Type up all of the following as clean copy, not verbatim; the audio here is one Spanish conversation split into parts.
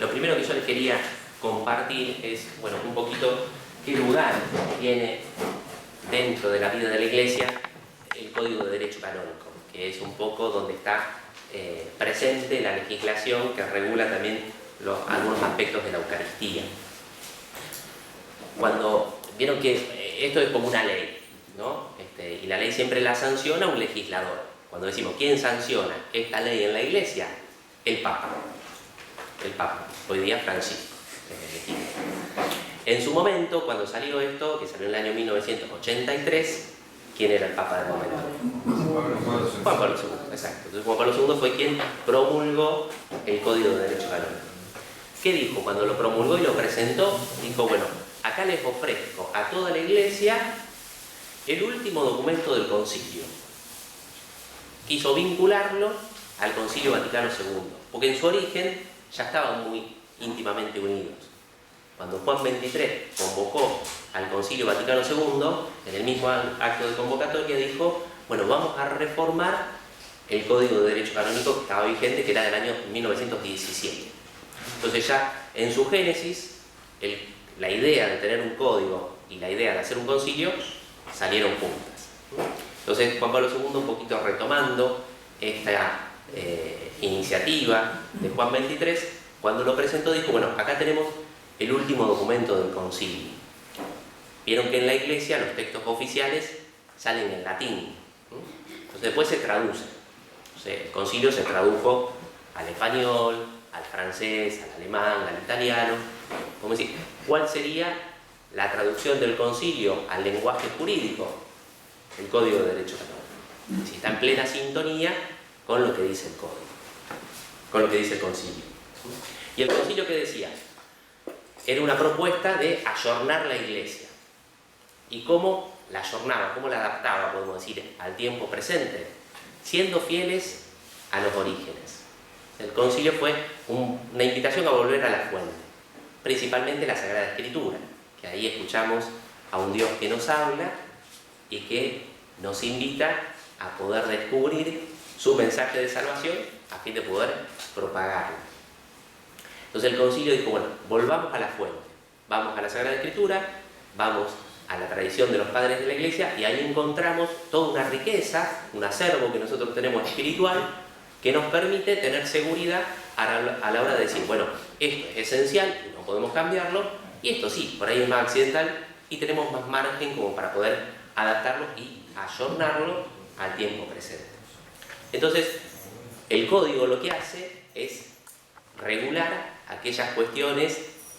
Lo primero que yo les quería compartir es, bueno, un poquito qué lugar tiene dentro de la vida de la Iglesia el Código de Derecho Canónico, que es un poco donde está presente la legislación que regula también algunos aspectos de la Eucaristía. Cuando vieron que esto es como una ley, ¿no? Y la ley siempre la sanciona un legislador. Cuando decimos ¿quién sanciona esta ley en la Iglesia? El Papa. El Papa, hoy día Francisco. En su momento, cuando salió esto, que salió en el año 1983, ¿quién era el Papa del momento? Juan Pablo II, exacto. Entonces Juan Pablo II fue quien promulgó el Código de Derecho Canónico. ¿Qué dijo cuando lo promulgó y lo presentó? Dijo, bueno, acá les ofrezco a toda la Iglesia el último documento del Concilio. Quiso vincularlo al Concilio Vaticano II, porque en su origen ya estaban muy íntimamente unidos. Cuando Juan XXIII convocó al Concilio Vaticano II, en el mismo acto de convocatoria dijo, bueno, vamos a reformar el Código de Derecho Canónico que estaba vigente, que era del año 1917. Entonces ya en su génesis, la idea de tener un código y la idea de hacer un concilio salieron juntas. Entonces Juan Pablo II, un poquito retomando esta iniciativa de Juan XXIII, cuando lo presentó dijo, bueno, acá tenemos el último documento del concilio. Vieron que en la Iglesia los textos oficiales salen en latín, entonces después se traducen. Entonces, el concilio se tradujo al español, al francés, al alemán, al italiano. ¿Cómo decir? ¿Cuál sería la traducción del concilio al lenguaje jurídico? El Código de Derecho Canónico. Si está en plena sintonía con lo que dice el código, con lo que dice el concilio. ¿Y el concilio qué decía? Era una propuesta de ayornar la Iglesia. ¿Y cómo la ayornaba? ¿Cómo la adaptaba, podemos decir, al tiempo presente? Siendo fieles a los orígenes. El concilio fue una invitación a volver a la fuente, principalmente la Sagrada Escritura, que ahí escuchamos a un Dios que nos habla y que nos invita a poder descubrir su mensaje de salvación a fin de poder propagarlo. Entonces el concilio dijo, bueno, volvamos a la fuente, vamos a la Sagrada Escritura, vamos a la tradición de los padres de la Iglesia y ahí encontramos toda una riqueza, un acervo que nosotros tenemos espiritual que nos permite tener seguridad a la hora de decir, bueno, esto es esencial y no podemos cambiarlo, y esto sí, por ahí es más accidental y tenemos más margen como para poder adaptarlo y ayornarlo al tiempo presente. Entonces, el código lo que hace es regular aquellas cuestiones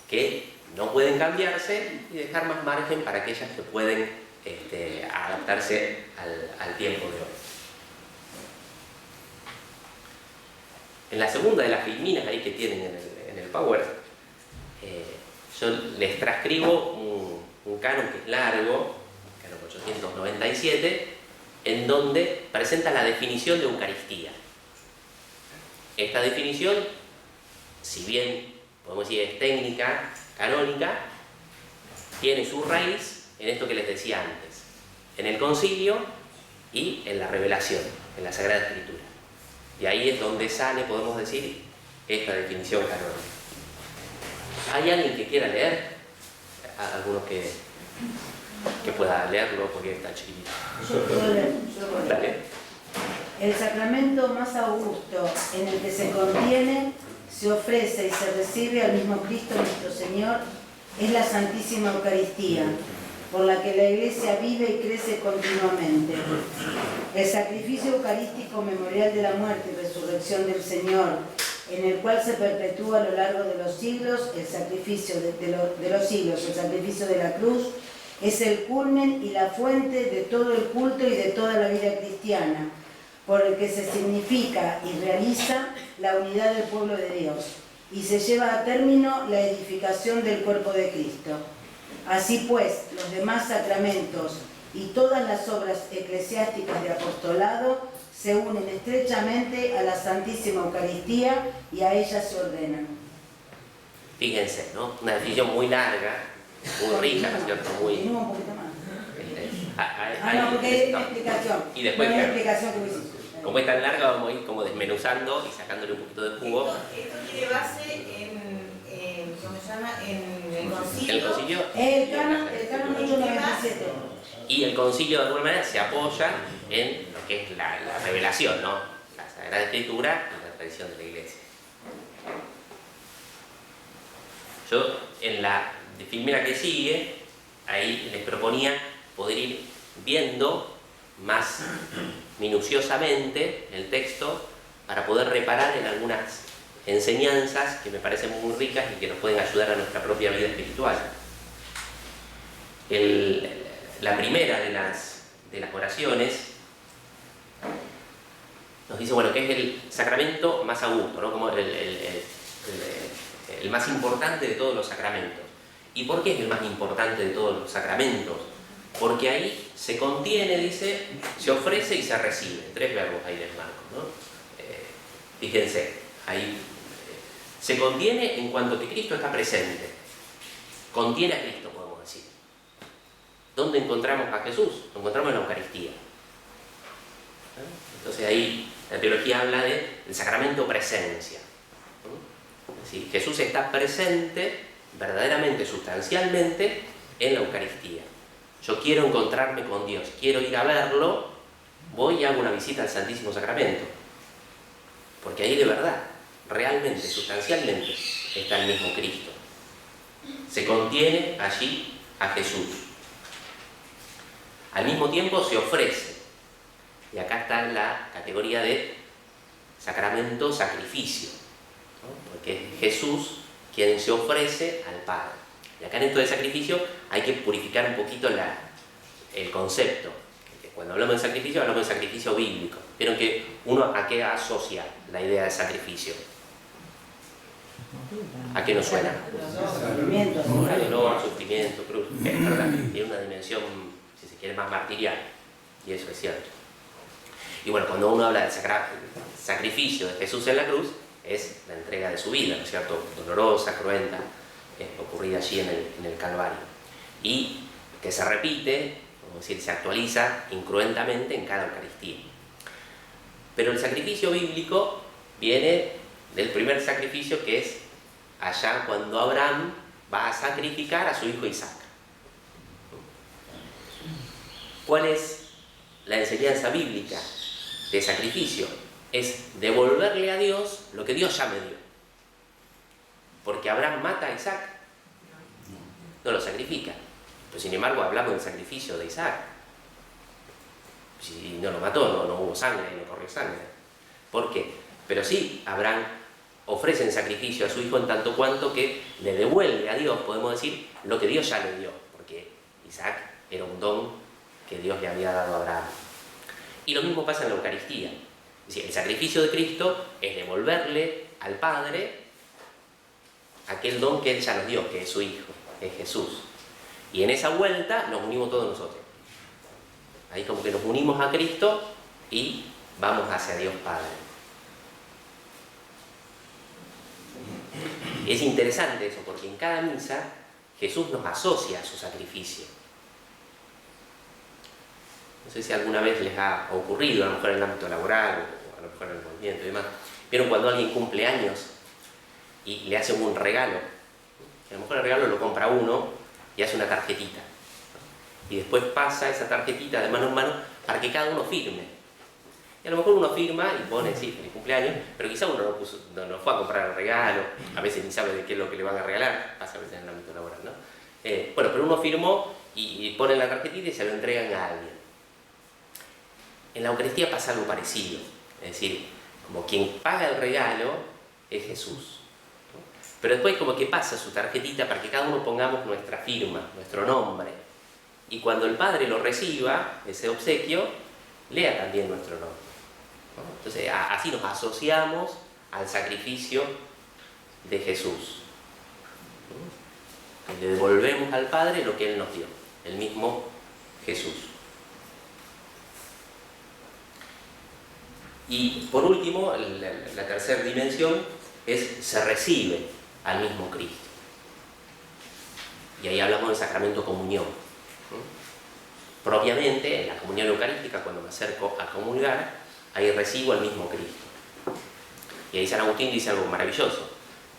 que no pueden cambiarse y dejar más margen para aquellas que pueden adaptarse al tiempo de hoy. En la segunda de las filminas ahí que tienen en el Power, yo les transcribo un canon que es largo, canon 897, en donde presenta la definición de Eucaristía. Esta definición, si bien podemos decir es técnica, canónica, tiene su raíz en esto que les decía antes, en el concilio y en la revelación, en la Sagrada Escritura. Y ahí es donde sale, podemos decir, esta definición canónica. ¿Hay alguien que quiera leer? ¿Alguno que pueda leerlo porque está chiquito? Yo puedo leer. Dale. El sacramento más augusto en el que se contiene, se ofrece y se recibe al mismo Cristo nuestro Señor es la Santísima Eucaristía, por la que la Iglesia vive y crece continuamente. El sacrificio eucarístico memorial de la muerte y resurrección del Señor, en el cual se perpetúa a lo largo de los siglos el sacrificio de los siglos, el sacrificio de la cruz, es el culmen y la fuente de todo el culto y de toda la vida cristiana, por el que se significa y realiza la unidad del pueblo de Dios, y se lleva a término la edificación del cuerpo de Cristo. Así pues, los demás sacramentos y todas las obras eclesiásticas de apostolado se unen estrechamente a la Santísima Eucaristía y a ella se ordenan. Fíjense, ¿no? Una definición muy larga, muy rica, ¿no es cierto? Continúa un poquito más. No, porque hay una explicación. Y después, no hay claro, explicación que hiciste. como es tan larga, vamos a ir como desmenuzando y sacándole un poquito de jugo. Esto tiene base en El concilio. El canon 897. Y el concilio de alguna manera se apoya en lo que es la revelación, ¿no? La Sagrada Escritura y la tradición de la Iglesia. Yo en la filmera que sigue, ahí les proponía poder ir viendo más minuciosamente el texto para poder reparar en algunas enseñanzas que me parecen muy ricas y que nos pueden ayudar a nuestra propia vida espiritual. La primera de las oraciones nos dice, bueno, que es el sacramento más augusto, ¿no? Como el más importante de todos los sacramentos. ¿Y por qué es el más importante de todos los sacramentos? Porque ahí se contiene, dice, se ofrece y se recibe. 3 verbos ahí les marco, ¿no? Fíjense, ahí se contiene en cuanto que Cristo está presente. Contiene a Cristo, podemos decir. ¿Dónde encontramos a Jesús? Lo encontramos en la Eucaristía. Entonces ahí la teología habla del sacramento presencia. Es decir, Jesús está presente verdaderamente, sustancialmente, en la Eucaristía. Yo quiero encontrarme con Dios, quiero ir a verlo, voy y hago una visita al Santísimo Sacramento. Porque ahí de verdad, realmente, sustancialmente, está el mismo Cristo. Se contiene allí a Jesús. Al mismo tiempo se ofrece. Y acá está la categoría de sacramento-sacrificio, ¿no? Porque es Jesús quien se ofrece al Padre. Y acá en esto de sacrificio hay que purificar un poquito el concepto. Cuando hablamos de sacrificio, hablamos de sacrificio bíblico. Vieron que uno a qué asocia la idea de sacrificio. ¿A qué nos suena? A dolor, sufrimiento, cruz. Es verdad, tiene una dimensión, si se quiere, más martirial. Y eso es cierto. Y bueno, cuando uno habla del sacrificio de Jesús en la cruz, es la entrega de su vida, ¿no es cierto? Dolorosa, cruenta, ocurrida allí en el Calvario. Y que se repite, como decir, se actualiza incruentamente en cada Eucaristía. Pero el sacrificio bíblico viene del primer sacrificio, que es allá cuando Abraham va a sacrificar a su hijo Isaac. ¿Cuál es la enseñanza bíblica de sacrificio? Es devolverle a Dios lo que Dios ya me dio. Porque Abraham mata a Isaac, no lo sacrifica. Pero sin embargo hablamos del sacrificio de Isaac. Si no lo mató, no hubo sangre, no corrió sangre. ¿Por qué? Pero sí, Abraham ofrece en sacrificio a su hijo en tanto cuanto que le devuelve a Dios, podemos decir, lo que Dios ya le dio. Porque Isaac era un don que Dios le había dado a Abraham. Y lo mismo pasa en la Eucaristía. Es decir, el sacrificio de Cristo es devolverle al Padre aquel don que Él ya nos dio, que es su Hijo, es Jesús. Y en esa vuelta nos unimos todos nosotros. Ahí como que nos unimos a Cristo y vamos hacia Dios Padre. Y es interesante eso, porque en cada misa Jesús nos asocia a su sacrificio. No sé si alguna vez les ha ocurrido, a lo mejor en el ámbito laboral o a lo mejor en el movimiento y demás. ¿Vieron cuando alguien cumple años y le hacen un regalo? A lo mejor el regalo lo compra uno y hace una tarjetita. Y después pasa esa tarjetita de mano en mano para que cada uno firme. Y a lo mejor uno firma y pone, sí, feliz cumpleaños, pero quizá uno no fue a comprar el regalo, a veces ni sabe de qué es lo que le van a regalar, pasa a veces en el ámbito laboral, ¿no? Bueno, pero uno firmó y pone la tarjetita y se lo entregan a alguien. En la Eucaristía pasa algo parecido, es decir, como quien paga el regalo es Jesús, ¿no? Pero después como que pasa su tarjetita para que cada uno pongamos nuestra firma, nuestro nombre, y cuando el Padre lo reciba, ese obsequio, lea también nuestro nombre, ¿no? Entonces así nos asociamos al sacrificio de Jesús, ¿no? Y le devolvemos al Padre lo que Él nos dio, el mismo Jesús. Y por último, la tercera dimensión es se recibe al mismo Cristo. Y ahí hablamos del sacramento comunión. Propiamente, en la comunión eucarística, cuando me acerco a comulgar, ahí recibo al mismo Cristo. Y ahí San Agustín dice algo maravilloso.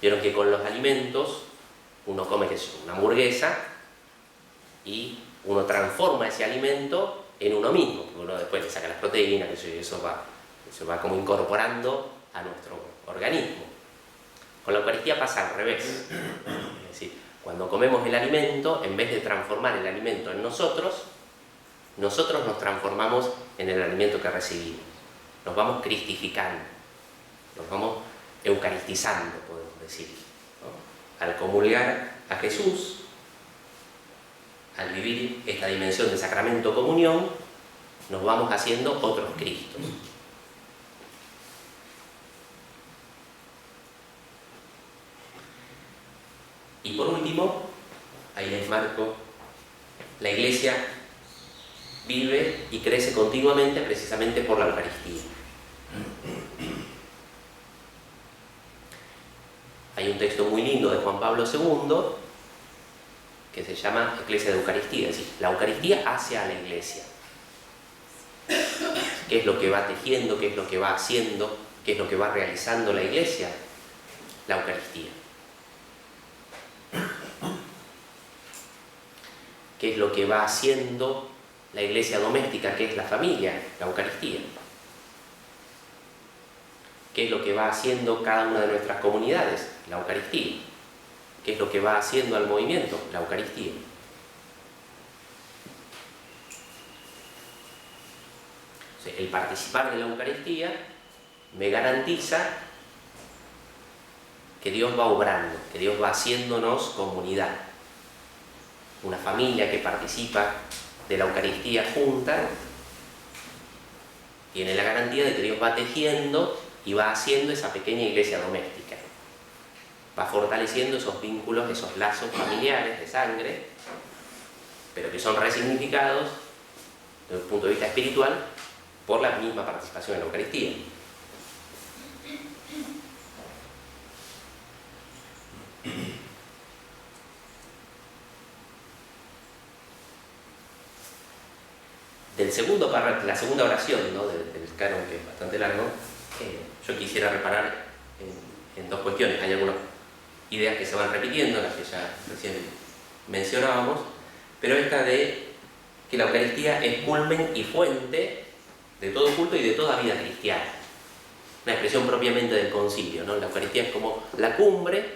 Vieron que con los alimentos Uno come, qué sé yo, una hamburguesa y uno transforma ese alimento en uno mismo, porque uno después le saca las proteínas, qué sé yo, y eso va como incorporando a nuestro organismo. Con la Eucaristía pasa al revés. Es decir, cuando comemos el alimento, en vez de transformar el alimento en nosotros nos transformamos en el alimento que recibimos. Nos vamos cristificando, nos vamos eucaristizando, podemos decir, ¿no? Al comulgar a Jesús, al vivir esta dimensión de sacramento comunión, nos vamos haciendo otros Cristos. Y por último, ahí les marco, la Iglesia vive y crece continuamente precisamente por la Eucaristía. Hay un texto muy lindo de Juan Pablo II que se llama Eclesia de Eucaristía, es decir, la Eucaristía hace a la Iglesia. ¿Qué es lo que va tejiendo? ¿Qué es lo que va haciendo? ¿Qué es lo que va realizando la Iglesia? La Eucaristía. ¿Qué es lo que va haciendo la Iglesia doméstica, que es la familia? La Eucaristía. ¿Qué es lo que va haciendo cada una de nuestras comunidades? La Eucaristía. ¿Qué es lo que va haciendo al movimiento? La Eucaristía. O sea, el participar de la Eucaristía me garantiza que Dios va obrando, que Dios va haciéndonos comunidad. Una familia que participa de la Eucaristía junta tiene la garantía de que Dios va tejiendo y va haciendo esa pequeña iglesia doméstica. Va fortaleciendo esos vínculos, esos lazos familiares de sangre, pero que son resignificados desde el punto de vista espiritual por la misma participación en la Eucaristía. Del segundo párrafo, la segunda oración, ¿no?, del canon, que es bastante largo, yo quisiera reparar en dos cuestiones. Hay algunas ideas que se van repitiendo, las que ya recién mencionábamos, pero esta de que la Eucaristía es culmen y fuente de todo culto y de toda vida cristiana. Una expresión propiamente del concilio, ¿no? La Eucaristía es como la cumbre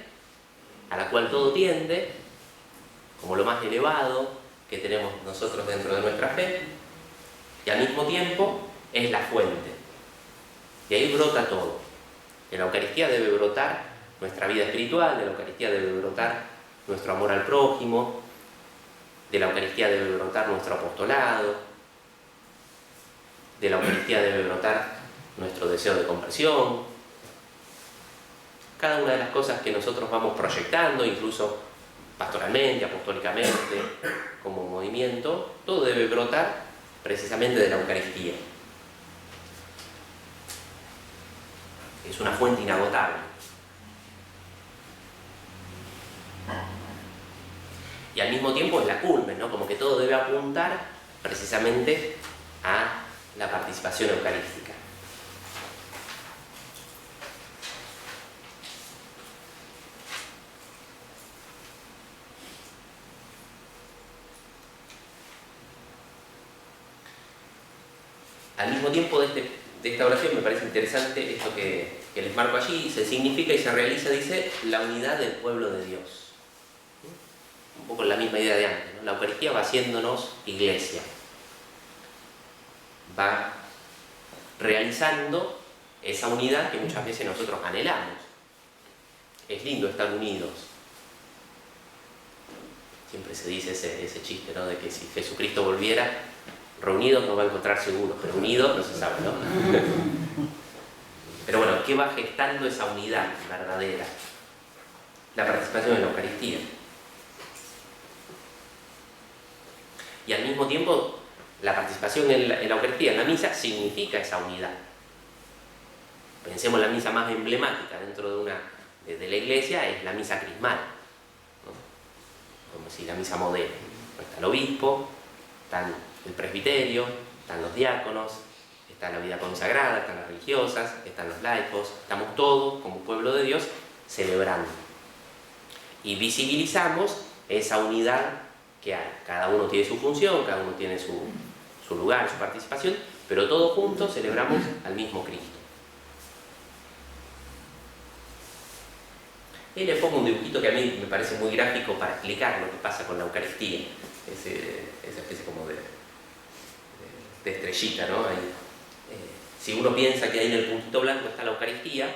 a la cual todo tiende, como lo más elevado que tenemos nosotros dentro de nuestra fe, y al mismo tiempo es la fuente. Y ahí brota todo. De la Eucaristía debe brotar nuestra vida espiritual, de la Eucaristía debe brotar nuestro amor al prójimo, de la Eucaristía debe brotar nuestro apostolado, de la Eucaristía debe brotar nuestro deseo de conversión. Cada una de las cosas que nosotros vamos proyectando, incluso pastoralmente, apostólicamente, como movimiento, todo debe brotar precisamente de la Eucaristía. Es una fuente inagotable. Y al mismo tiempo es la culmen, ¿no? Como que todo debe apuntar precisamente a la participación eucarística. Al mismo tiempo de esta oración me parece interesante esto que les marco allí. Se significa y se realiza, dice, la unidad del pueblo de Dios. Un poco la misma idea de antes, ¿no? La Eucaristía va haciéndonos iglesia. Va realizando esa unidad que muchas veces nosotros anhelamos. Es lindo estar unidos. Siempre se dice ese chiste, ¿no?, de que si Jesucristo volviera, reunidos nos va a encontrar seguro, pero unidos no se sabe, ¿no? Pero bueno, ¿qué va gestando esa unidad verdadera? La participación en la Eucaristía. Y al mismo tiempo, la participación en la Eucaristía, en la misa, significa esa unidad. Pensemos en la misa más emblemática dentro de la Iglesia, es la misa crismal, ¿no? Como si la misa moderna. Está el obispo, está el presbiterio, están los diáconos, está la vida consagrada, están las religiosas, están los laicos, estamos todos como pueblo de Dios celebrando. y visibilizamos esa unidad que hay. Cada uno tiene su función, cada uno tiene su lugar, su participación, pero todos juntos celebramos al mismo Cristo. Y le pongo un dibujito que a mí me parece muy gráfico para explicar lo que pasa con la Eucaristía. Esa especie como de estrellita, ¿no? Ahí, si uno piensa que ahí en el puntito blanco está la Eucaristía,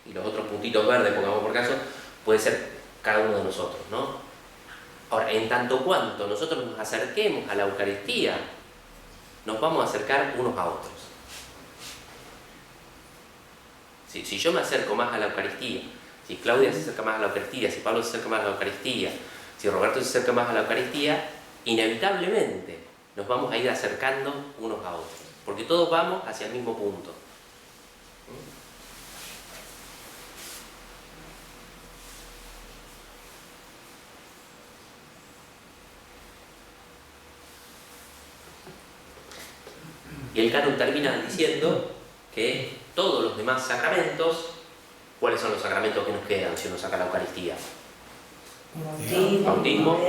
y los otros puntitos verdes, pongamos por caso, puede ser cada uno de nosotros, ¿no? Ahora, en tanto cuanto nosotros nos acerquemos a la Eucaristía, nos vamos a acercar unos a otros. Si yo me acerco más a la Eucaristía, si Claudia se acerca más a la Eucaristía, si Pablo se acerca más a la Eucaristía, si Roberto se acerca más a la Eucaristía, inevitablemente nos vamos a ir acercando unos a otros, porque todos vamos hacia el mismo punto. Y el canon termina diciendo que todos los demás sacramentos, ¿cuáles son los sacramentos que nos quedan si uno saca la Eucaristía? Bautismo,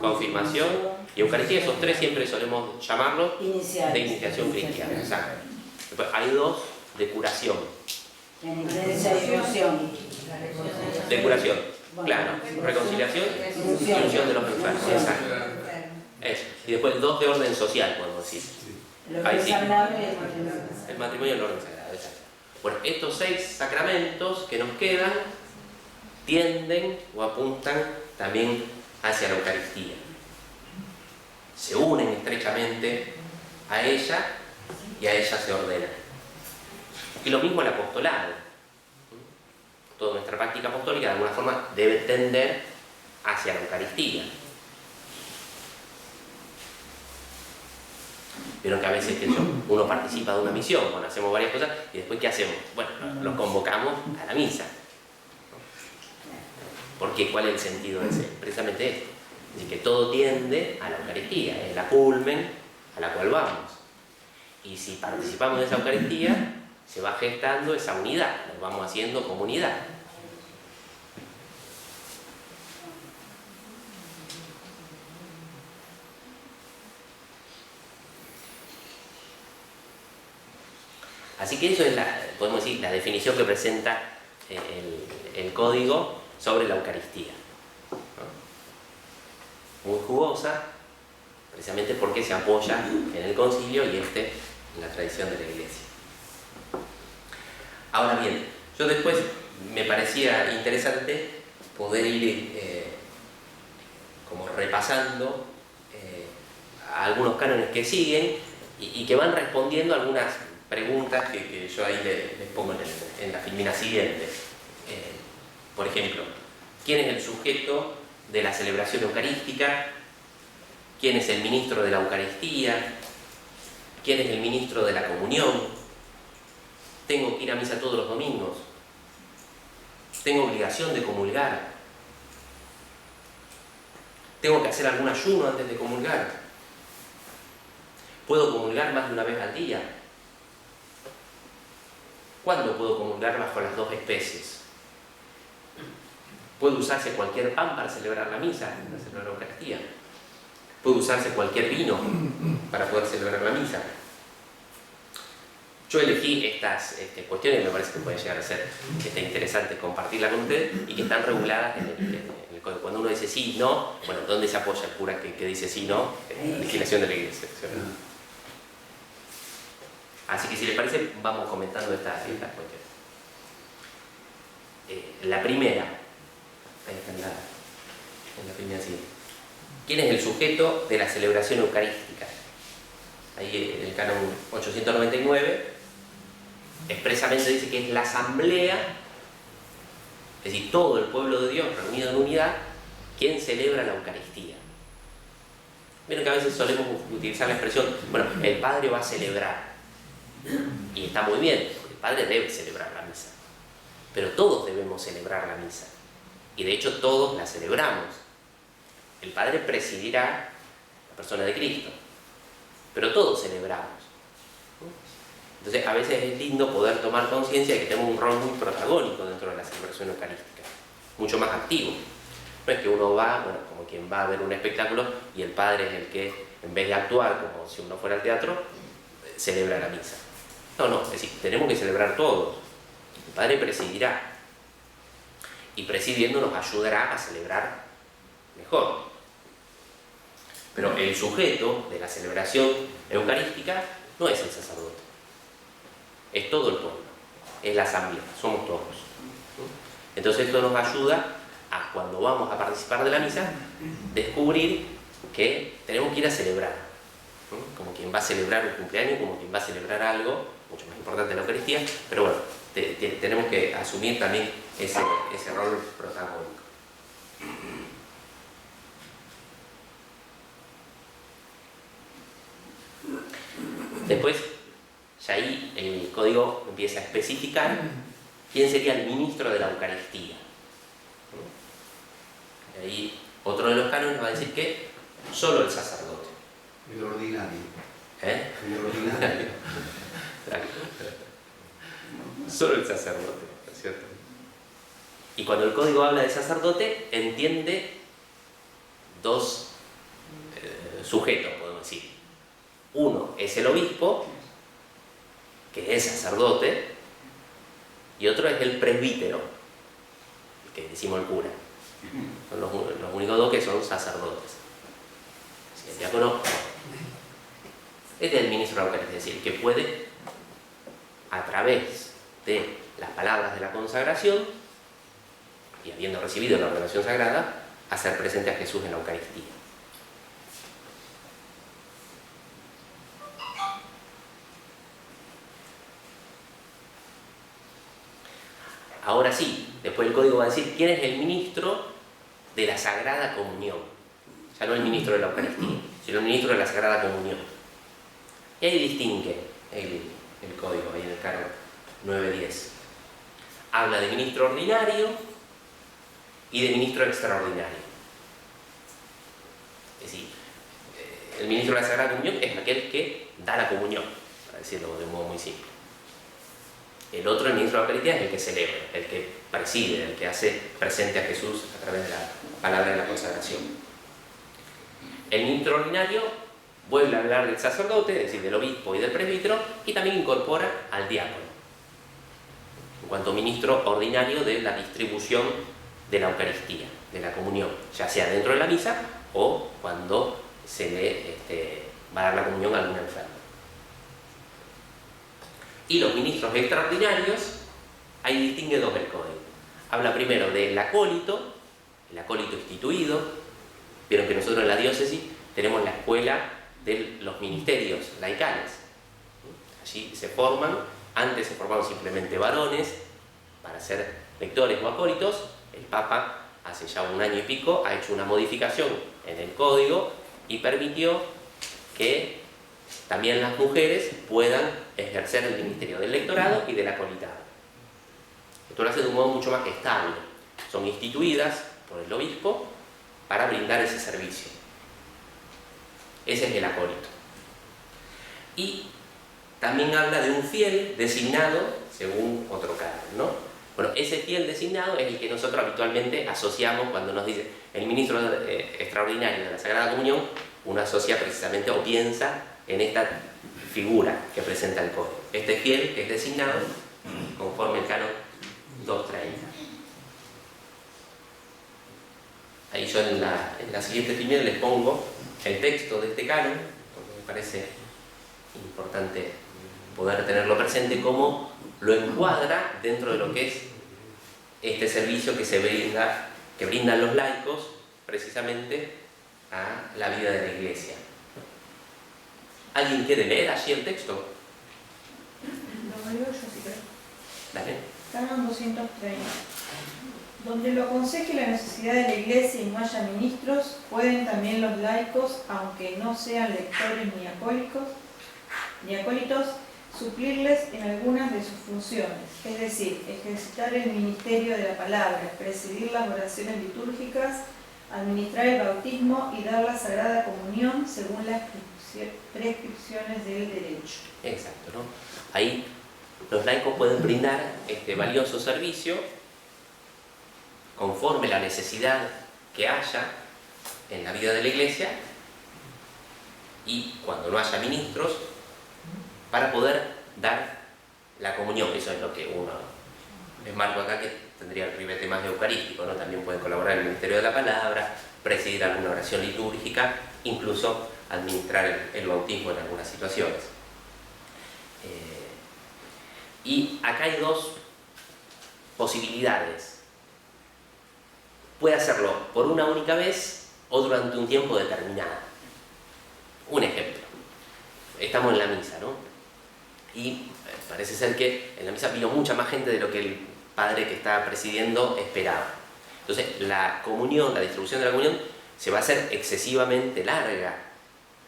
confirmación y Eucaristía. Esos tres siempre solemos llamarlos de iniciación cristiana. Exacto. Después hay dos de curación. De curación, claro. Reconciliación y unción de los enfermos. Exacto. Eso. Y después dos de orden social, podemos decir. Ahí sí. El matrimonio y el orden sagrado. Exacto. Bueno, estos 6 sacramentos que nos quedan tienden o apuntan también hacia la Eucaristía. Se unen estrechamente a ella y a ella se ordenan. Y lo mismo el apostolado. Toda nuestra práctica apostólica de alguna forma debe tender hacia la Eucaristía. Vieron que a veces uno participa de una misión, bueno, hacemos varias cosas y después ¿qué hacemos? Bueno, los convocamos a la misa. ¿Por qué? ¿Cuál es el sentido de ese? Precisamente esto. Es decir, que todo tiende a la Eucaristía, es la culmen a la cual vamos. Y si participamos de esa Eucaristía, se va gestando esa unidad, nos vamos haciendo comunidad. Así que eso es podemos decir, la definición que presenta el código sobre la Eucaristía. ¿No? Muy jugosa, precisamente porque se apoya en el concilio y en la tradición de la Iglesia. Ahora bien, yo después me parecía interesante poder ir como repasando algunos cánones que siguen y que van respondiendo a algunas preguntas que yo ahí les pongo en la filmina siguiente. Por ejemplo, ¿quién es el sujeto de la celebración eucarística? ¿Quién es el ministro de la Eucaristía? ¿Quién es el ministro de la comunión? ¿Tengo que ir a misa todos los domingos? ¿Tengo obligación de comulgar? ¿Tengo que hacer algún ayuno antes de comulgar? ¿Puedo comulgar más de una vez al día? ¿Cuándo puedo comulgar bajo las 2 especies? ¿Puede usarse cualquier pan para celebrar la misa, para celebrar la Eucaristía? ¿Puede usarse cualquier vino para poder celebrar la misa? Yo elegí estas cuestiones que me parece que pueden llegar a ser interesantes compartirlas con ustedes y que están reguladas en el código. Cuando uno dice sí, no, bueno, ¿dónde se apoya el cura que dice sí, no? En la legislación de la Iglesia. Así que si les parece, vamos comentando estas cuestiones. La primera, ahí está en la primera siguiente. ¿Quién es el sujeto de la celebración eucarística? Ahí en el canon 899 expresamente dice que es la asamblea, es decir, todo el pueblo de Dios reunido en unidad, quien celebra la Eucaristía. Miren que a veces solemos utilizar la expresión, bueno, el Padre va a celebrar. Y está muy bien, porque el Padre debe celebrar la misa. Pero todos debemos celebrar la misa. Y de hecho todos la celebramos. El Padre presidirá la persona de Cristo. Pero todos celebramos. Entonces a veces es lindo poder tomar conciencia de que tenemos un rol muy protagónico dentro de la celebración eucarística. mucho más activo. No es que uno va, bueno, como quien va a ver un espectáculo y el padre es el que, en vez de actuar como si uno fuera al teatro, celebra la misa. No, es decir, tenemos que celebrar todos. El padre presidirá. Y presidiendo nos ayudará a celebrar mejor. Pero el sujeto de la celebración eucarística no es el sacerdote. Es todo el pueblo. Es la asamblea. Somos todos. Entonces esto nos ayuda a, cuando vamos a participar de la misa, descubrir que tenemos que ir a celebrar. Como quien va a celebrar un cumpleaños, como quien va a celebrar algo mucho más importante de la Eucaristía, pero bueno, tenemos que asumir también ese rol protagónico. Después, ya ahí el código empieza a especificar quién sería el ministro de la Eucaristía. Y ahí otro de los cánones va a decir que solo el sacerdote. El ordinario. ¿Eh? El ordinario. Solo el sacerdote, ¿no es cierto? Y cuando el código habla de sacerdote, entiende dos sujetos, podemos decir. Uno es el obispo, que es sacerdote, y otro es el presbítero, el que decimos el cura. Son los únicos dos que son sacerdotes. Si el diácono, este es el ministro de la Eucaristía, es decir, que puede, a través de las palabras de la consagración, y habiendo recibido la ordenación sagrada, hacer presente a Jesús en la Eucaristía. Ahora sí, después el código va a decir quién es el ministro de la Sagrada Comunión. Ya no el ministro de la Eucaristía, sino el ministro de la Sagrada Comunión. Y ahí distingue el código, ahí en el canon 910. Habla de ministro ordinario y de ministro extraordinario. Es decir, el ministro de la Sagrada Comunión es aquel que da la comunión, para decirlo de un modo muy simple. El otro, el ministro de la Eucaristía, es el que celebra, el que preside, el que hace presente a Jesús a través de la palabra de la consagración. El ministro ordinario vuelve a hablar del sacerdote, es decir, del obispo y del presbítero, y también incorpora al diácono, en cuanto ministro ordinario de la distribución de la Eucaristía, de la comunión, ya sea dentro de la misa o cuando se le va a dar la comunión a algún enfermo. Y los ministros extraordinarios, ahí distingue dos el código. Habla primero del acólito, el acólito instituido. Vieron que nosotros en la diócesis tenemos la escuela de los ministerios laicales. Allí se forman, antes se formaban simplemente varones para ser lectores o acólitos. El Papa, hace ya 1 año y pico, ha hecho una modificación en el código y permitió que también las mujeres puedan ejercer el ministerio del lectorado y del acolitado. Esto lo hace de un modo mucho más estable. Son instituidas por el obispo para brindar ese servicio. Ese es el acólito. Y también habla de un fiel designado según otro canon, ¿no? Bueno, ese fiel designado es el que nosotros habitualmente asociamos cuando nos dice el ministro extraordinario de la Sagrada Comunión. Uno asocia precisamente o piensa en esta figura que presenta el código. Este fiel que es designado conforme el canon 230. Ahí yo en la siguiente primera les pongo el texto de este canon, porque me parece importante poder tenerlo presente, cómo lo encuadra dentro de lo que es este servicio que brindan los laicos precisamente a la vida de la Iglesia. ¿Alguien quiere leer allí el texto? Lo leo yo si querés. Dale. Canon 230. Donde lo aconseje la necesidad de la Iglesia y no haya ministros, pueden también los laicos, aunque no sean lectores ni acólitos, suplirles en algunas de sus funciones, es decir, ejercitar el ministerio de la palabra, presidir las oraciones litúrgicas, administrar el bautismo y dar la Sagrada Comunión según las prescripciones del derecho. Exacto, ¿no? Ahí los laicos pueden brindar este valioso servicio conforme la necesidad que haya en la vida de la iglesia, y cuando no haya ministros, para poder dar la comunión. Eso es lo que uno les marco acá, que tendría el ribete más eucarístico, ¿no? También pueden colaborar en el ministerio de la palabra, presidir alguna oración litúrgica, incluso administrar el bautismo en algunas situaciones. Y acá hay dos posibilidades. Puede hacerlo por una única vez o durante un tiempo determinado. Un ejemplo. Estamos en la misa, ¿no? Y parece ser que en la misa vino mucha más gente de lo que el padre que estaba presidiendo esperaba. Entonces, la comunión, la distribución de la comunión, se va a hacer excesivamente larga.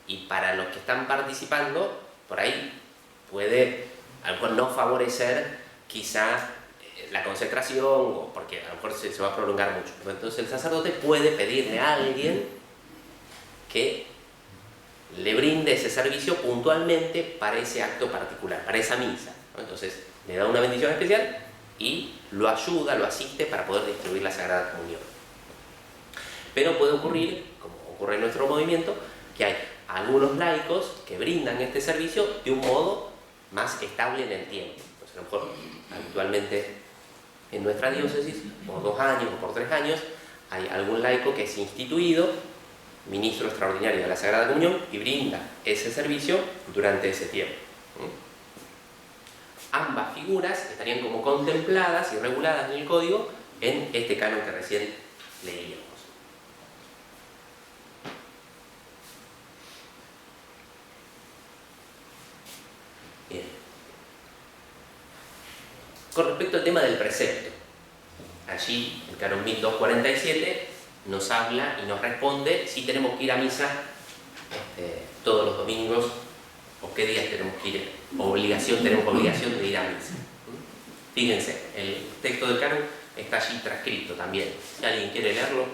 Y para los que están participando, por ahí puede a lo mejor no favorecer quizá la consagración, o porque a lo mejor se va a prolongar mucho. Entonces el sacerdote puede pedirle a alguien que le brinde ese servicio puntualmente para ese acto particular, para esa misa, ¿no? Entonces le da una bendición especial y lo ayuda, lo asiste para poder distribuir la Sagrada Comunión. Pero puede ocurrir, como ocurre en nuestro movimiento, que hay algunos laicos que brindan este servicio de un modo más estable en el tiempo. Entonces, a lo mejor habitualmente en nuestra diócesis, por 2 años o por 3 años, hay algún laico que es instituido ministro extraordinario de la Sagrada Comunión y brinda ese servicio durante ese tiempo. Ambas figuras estarían como contempladas y reguladas en el código en este canon que recién leíamos. Bien. Con respecto al tema del precepto, allí el canon 1247 nos habla y nos responde si tenemos que ir a misa todos los domingos o qué días tenemos que ir, tenemos obligación de ir a misa. Fíjense, el texto del canon está allí transcrito también. Si alguien quiere leerlo.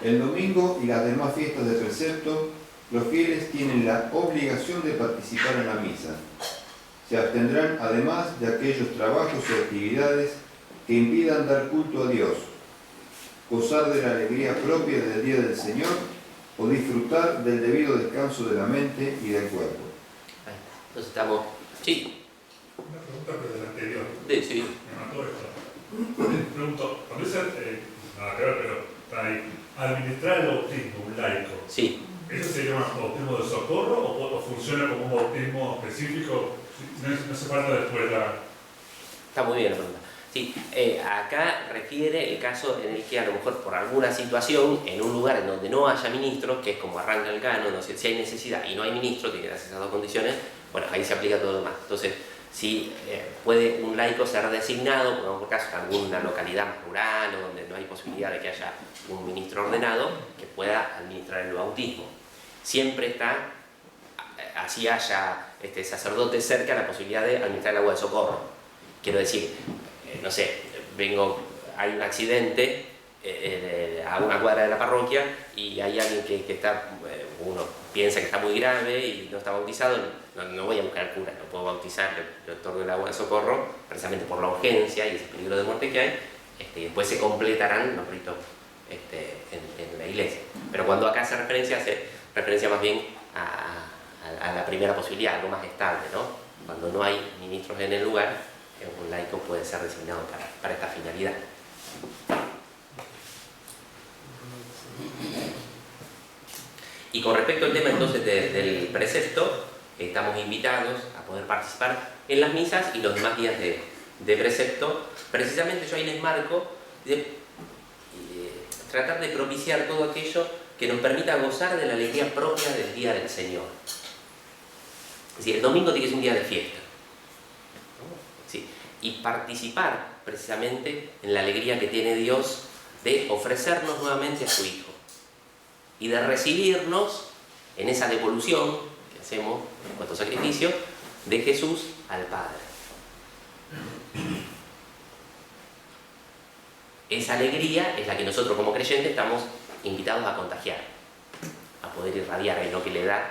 El domingo y las demás fiestas de precepto, los fieles tienen la obligación de participar en la misa. Se abstendrán además de aquellos trabajos y actividades que impidan dar culto a Dios, gozar de la alegría propia del día del Señor o disfrutar del debido descanso de la mente y del cuerpo. Entonces estamos... Sí. Una pregunta pero del anterior. Sí. Me mató esto. Pregunto, cuando dice, nada que ver, pero está ahí, administrar el bautismo, un laico. Sí. ¿Eso sería un bautismo de socorro o funciona como un bautismo específico? No hace falta después la... Está muy bien la pregunta. Sí, acá refiere el caso en el que a lo mejor por alguna situación, en un lugar en donde no haya ministros, que es como arranca el canon, no sé, si hay necesidad y no hay ministro, que gracias a esas dos condiciones, bueno, ahí se aplica todo lo demás. Entonces, si puede un laico ser designado, pongamos por caso, en alguna localidad más rural o donde no hay posibilidad de que haya un ministro ordenado, que pueda administrar el bautismo. Siempre está, así haya sacerdote cerca, la posibilidad de administrar el agua de socorro. Quiero decir, no sé, hay un accidente a una cuadra de la parroquia y hay alguien que está, uno piensa que está muy grave y no está bautizado, no voy a buscar al cura, no puedo bautizar, le otorgo el agua de socorro, precisamente por la urgencia y ese peligro de muerte que hay, y después se completarán los ritos en la iglesia. Pero cuando acá hace referencia más bien a la primera posibilidad, algo más estable, ¿no? Cuando no hay ministros en el lugar, un laico puede ser designado para esta finalidad. Y con respecto al tema entonces del precepto, estamos invitados a poder participar en las misas y los demás días de precepto. Precisamente yo ahí les marco de tratar de propiciar todo aquello que nos permita gozar de la alegría propia del día del Señor. Es decir, el domingo tiene que ser un día de fiesta. Sí. Y participar precisamente en la alegría que tiene Dios de ofrecernos nuevamente a su Hijo y de recibirnos en esa devolución que hacemos en cuanto a sacrificio de Jesús al Padre. Esa alegría es la que nosotros como creyentes estamos invitados a contagiar, a poder irradiar, es lo que le da,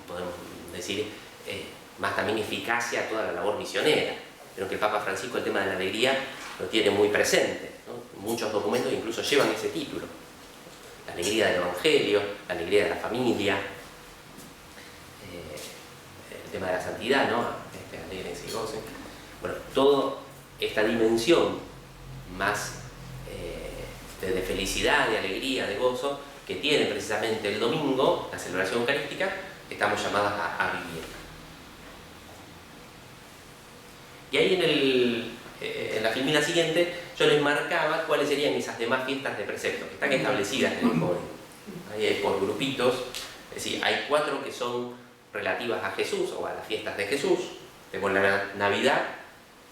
podemos decir, más también eficacia a toda la labor misionera. Pero que el Papa Francisco el tema de la alegría lo tiene muy presente, ¿no? Muchos documentos incluso llevan ese título. La alegría del Evangelio, la alegría de la familia, el tema de la santidad, ¿no? Alegrense y gocen. Bueno, toda esta dimensión más de felicidad, de alegría, de gozo, que tiene precisamente el domingo, la celebración eucarística, estamos llamadas a vivir. Y ahí en la filmina siguiente yo les marcaba cuáles serían esas demás fiestas de precepto, que están establecidas en el código. Ahí por grupitos, es decir, hay 4 que son relativas a Jesús o a las fiestas de Jesús. Tenemos la Navidad,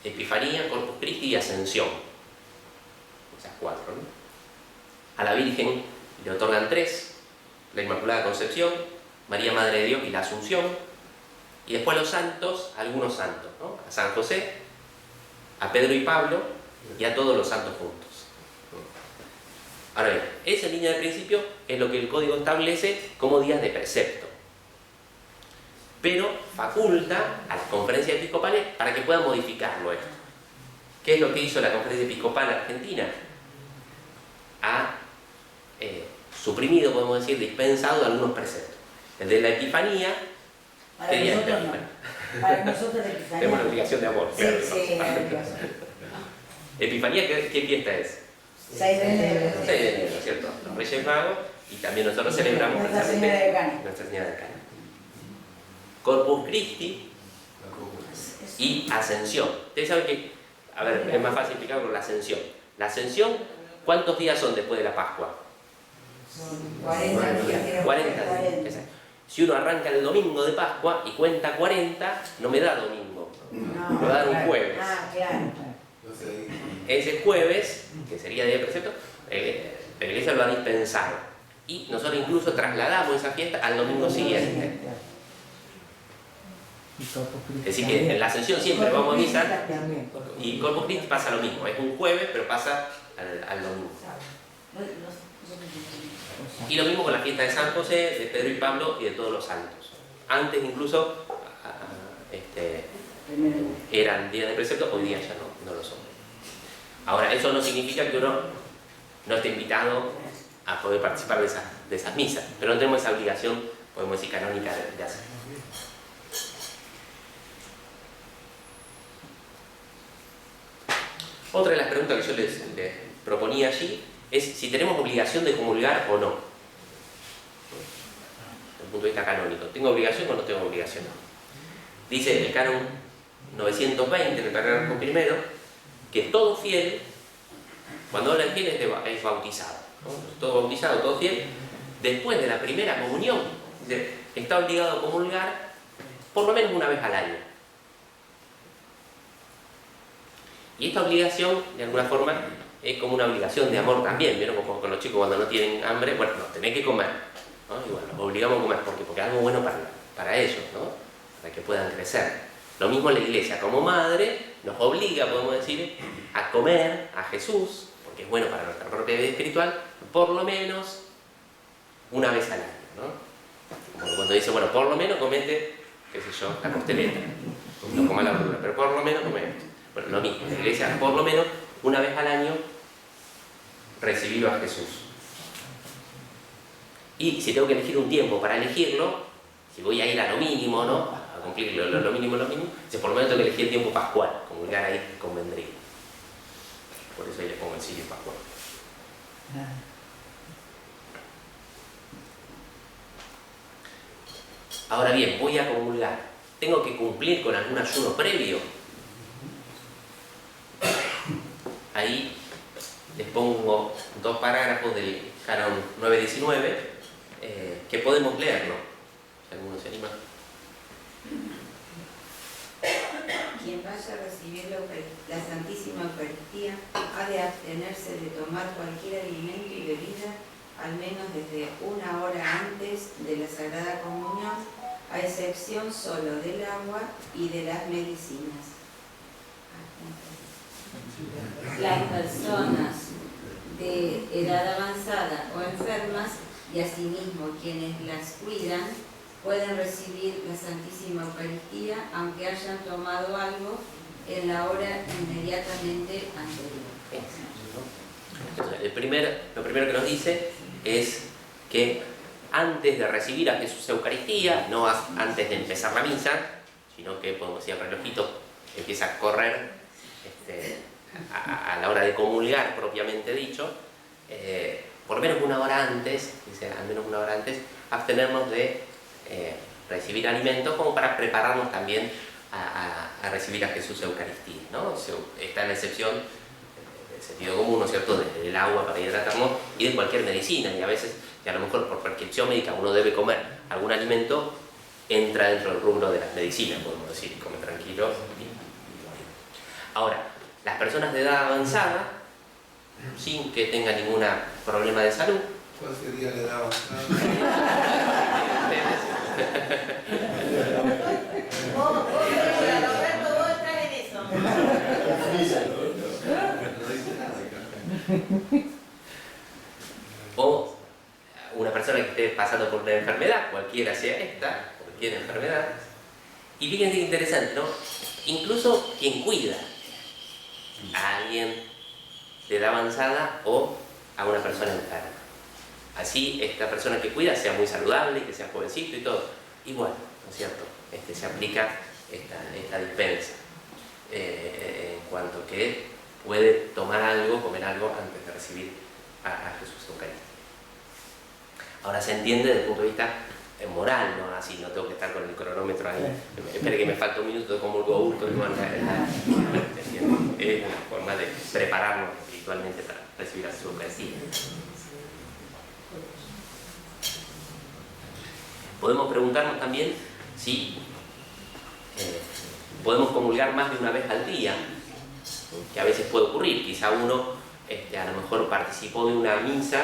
Epifanía, Corpus Christi y Ascensión. Esas 4, ¿no? A la Virgen le otorgan 3, la Inmaculada Concepción, María Madre de Dios y la Asunción. Y después los santos, algunos santos, ¿no? A San José, a Pedro y Pablo y a todos los santos juntos. Ahora bien, esa línea de principio es lo que el código establece como días de precepto. Pero faculta a las conferencias episcopales para que puedan modificarlo esto. ¿Qué es lo que hizo la Conferencia Episcopal Argentina? Ha suprimido, podemos decir, dispensado algunos preceptos. El de la Epifanía, Para ¿qué día es la nosotros no. Epifanía? Para nosotros la Epifanía. Tenemos la obligación de amor. Sí, claro, sí, ¿no? la obligación. Epifanía, ¿qué fiesta es? 6 de enero. 6 de enero, ¿no es cierto? Los Reyes Magos, y también nosotros celebramos Nuestra Señora de Cana. Nuestra Señora de Cana. Corpus Christi y Ascensión. Ustedes saben que, a ver, es más fácil explicarlo con la Ascensión. La Ascensión, ¿cuántos días son después de la Pascua? Son 40 días. 40 días. Exacto. Si uno arranca el domingo de Pascua y cuenta 40, no me da domingo, No, me va a dar un jueves. Ah, claro. Ese jueves, que sería día de precepto, la Iglesia lo ha dispensado. Y nosotros incluso trasladamos esa fiesta al domingo siguiente. Es decir, que en la Ascensión siempre vamos a misa y Corpus Christi pasa lo mismo. Es un jueves, pero pasa al domingo. Y lo mismo con la fiesta de San José, de Pedro y Pablo y de todos los santos. Antes incluso eran días de precepto, hoy día ya no lo son. Ahora, eso no significa que uno no esté invitado a poder participar de esas misas, pero no tenemos esa obligación, podemos decir, canónica de hacerlo. Otra de las preguntas que yo les proponía allí es si tenemos obligación de comulgar o no. Desde el punto de vista canónico. ¿Tengo obligación o no tengo obligación? Dice el canon 920, en el párrafo primero, que todo fiel, cuando habla de fiel es bautizado, ¿no? Todo bautizado, todo fiel, después de la primera comunión, está obligado a comulgar por lo menos una vez al año. Y esta obligación, de alguna forma, es como una obligación de amor también. ¿Vieron? Como con los chicos cuando no tienen hambre, bueno, no, tenés que comer, ¿no? Y bueno, los obligamos a comer, porque es algo bueno para ellos, ¿no? Para que puedan crecer. Lo mismo la Iglesia, como madre, nos obliga, podemos decir, a comer a Jesús, porque es bueno para nuestra propia vida espiritual, por lo menos una vez al año, ¿no? Como cuando dice, bueno, por lo menos comete, qué sé yo, la costeleta, no coma la verdura, pero por lo menos come esto. Bueno, lo mismo, la Iglesia, por lo menos una vez al año, recibirlo a Jesús. Y si tengo que elegir un tiempo para elegirlo, si voy a ir a lo mínimo, ¿no? A cumplir lo mínimo, si por lo menos tengo que elegir el tiempo pascual, comulgar ahí convendría. Por eso ahí le pongo el sirio pascual. Ahora bien, voy a comulgar. ¿Tengo que cumplir con algún ayuno previo? Ahí les pongo 2 parágrafos del canon 919 que podemos leerlo. Si alguno se anima. Quien vaya a recibir la Santísima Eucaristía ha de abstenerse de tomar cualquier alimento y bebida al menos desde 1 hora antes de la Sagrada Comunión, a excepción solo del agua y de las medicinas. Las personas de edad avanzada o enfermas y asimismo quienes las cuidan pueden recibir la Santísima Eucaristía aunque hayan tomado algo en la hora inmediatamente anterior. Entonces, lo primero que nos dice es que antes de recibir a Jesús Eucaristía, no antes de empezar la misa, sino que podemos decir el relojito empieza a correr a la hora de comulgar propiamente dicho, por lo menos una hora antes, dice al menos una hora antes, abstenernos de recibir alimentos como para prepararnos también a recibir a Jesús Eucaristía, ¿no? Está en la excepción del sentido común, ¿no es cierto?, del agua para hidratarnos y de cualquier medicina, y a veces, y a lo mejor por prescripción médica uno debe comer algún alimento, entra dentro del rubro de las medicinas, podemos decir, come tranquilo. Ahora, las personas de edad avanzada, sin que tengan ningún problema de salud, ¿Cuál sería la edad avanzada? Roberto, vos estás en eso. No dice nada acá. o una persona que esté pasando por una enfermedad, cualquiera sea esta, cualquier enfermedad. Y fíjense qué interesante, ¿no? Incluso quien cuida a alguien de edad avanzada o a una persona enferma. Así esta persona que cuida sea muy saludable, que sea jovencito y todo. Igual, ¿no es cierto? Se aplica esta dispensa. En cuanto que puede tomar algo, comer algo antes de recibir a Jesús Eucaristía. Ahora se entiende desde el punto de vista moral, ¿no? Así no tengo que estar con el cronómetro ahí. Espere que me falta un minuto de comulgo hurto. Es una forma de prepararnos espiritualmente para recibir a Jesús Eucaristía. Podemos preguntarnos también si podemos comulgar más de una vez al día, que a veces puede ocurrir. Quizá uno a lo mejor participó de una misa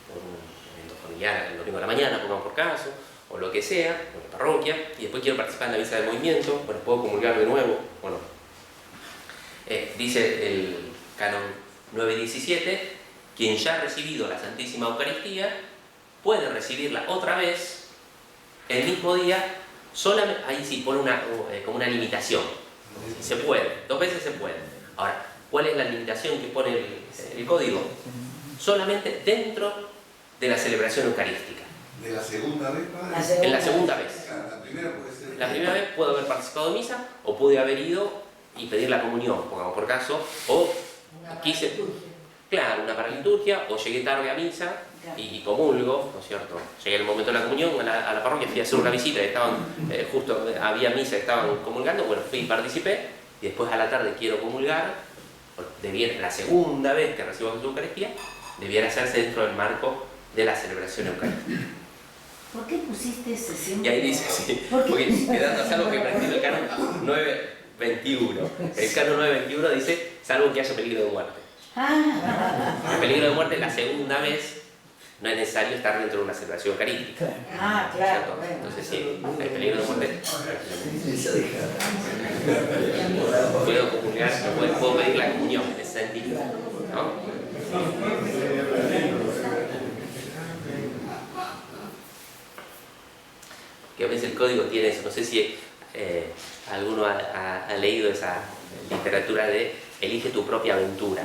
por un evento familiar el domingo de la mañana, pongamos por caso, o lo que sea, o en la parroquia, y después quiero participar en la misa del movimiento, bueno, puedo comulgar de nuevo, o no. Dice el canon 9.17, quien ya ha recibido la Santísima Eucaristía puede recibirla otra vez el mismo día, solamente, ahí sí pone como una limitación. Se puede, 2 veces se puede. Ahora, ¿cuál es la limitación que pone el código? Solamente dentro de la celebración eucarística. ¿De la segunda vez, padre? En la segunda vez. La primera puede ser. La primera vez puedo haber participado de misa, o pude haber ido y pedir la comunión, pongamos por caso, o quise, claro, una paraliturgia, o llegué tarde a misa y comulgo, ¿no es cierto? Llegué el momento de la comunión a la parroquia, fui a hacer una visita y estaban, justo había misa, estaban comulgando, bueno, fui y participé, y después a la tarde quiero comulgar, la segunda vez que recibo la Eucaristía, debiera hacerse dentro del marco de la celebración eucarística. ¿Por qué pusiste ese Y símbolo? ahí dice, sí, ¿Por qué? porque quedando a salvo que practique el canon 9.21. El canon 9.21 dice, salvo que haya peligro de muerte. El peligro de muerte, la segunda vez, no es necesario estar dentro de una celebración eucarística. Ah, claro. Bueno. Entonces, sí, hay peligro de muerte. Puedo comulgar, puedo pedir la comunión en ese sentido, ¿no? Que a veces el código tiene eso, no sé si alguno ha leído esa literatura de elige tu propia aventura.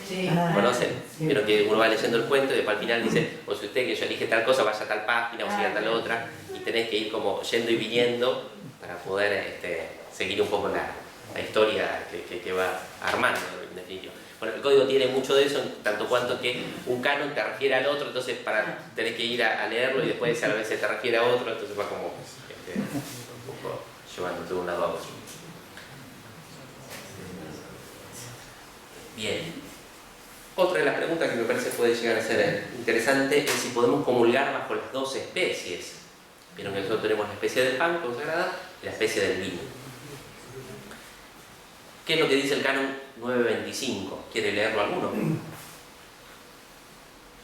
Sí. ¿Conocen? Pero que uno va leyendo el cuento y después al final dice, o si usted que yo elige tal cosa, vaya a tal página o siga a tal otra, y tenés que ir como yendo y viniendo para poder seguir un poco la historia que va armando, en definitiva. Bueno, el código tiene mucho de eso, en tanto cuanto que un canon te refiere al otro, entonces tenés que ir a leerlo y después a la vez se te refiere a otro, entonces va como un poco llevándote de un lado a otro. Bien. Otra de las preguntas que me parece puede llegar a ser interesante es si podemos comulgar bajo las 2 especies. Vieron que nosotros tenemos la especie del pan consagrada y la especie del vino. ¿Qué es lo que dice el canon 9.25? ¿Quiere leerlo alguno?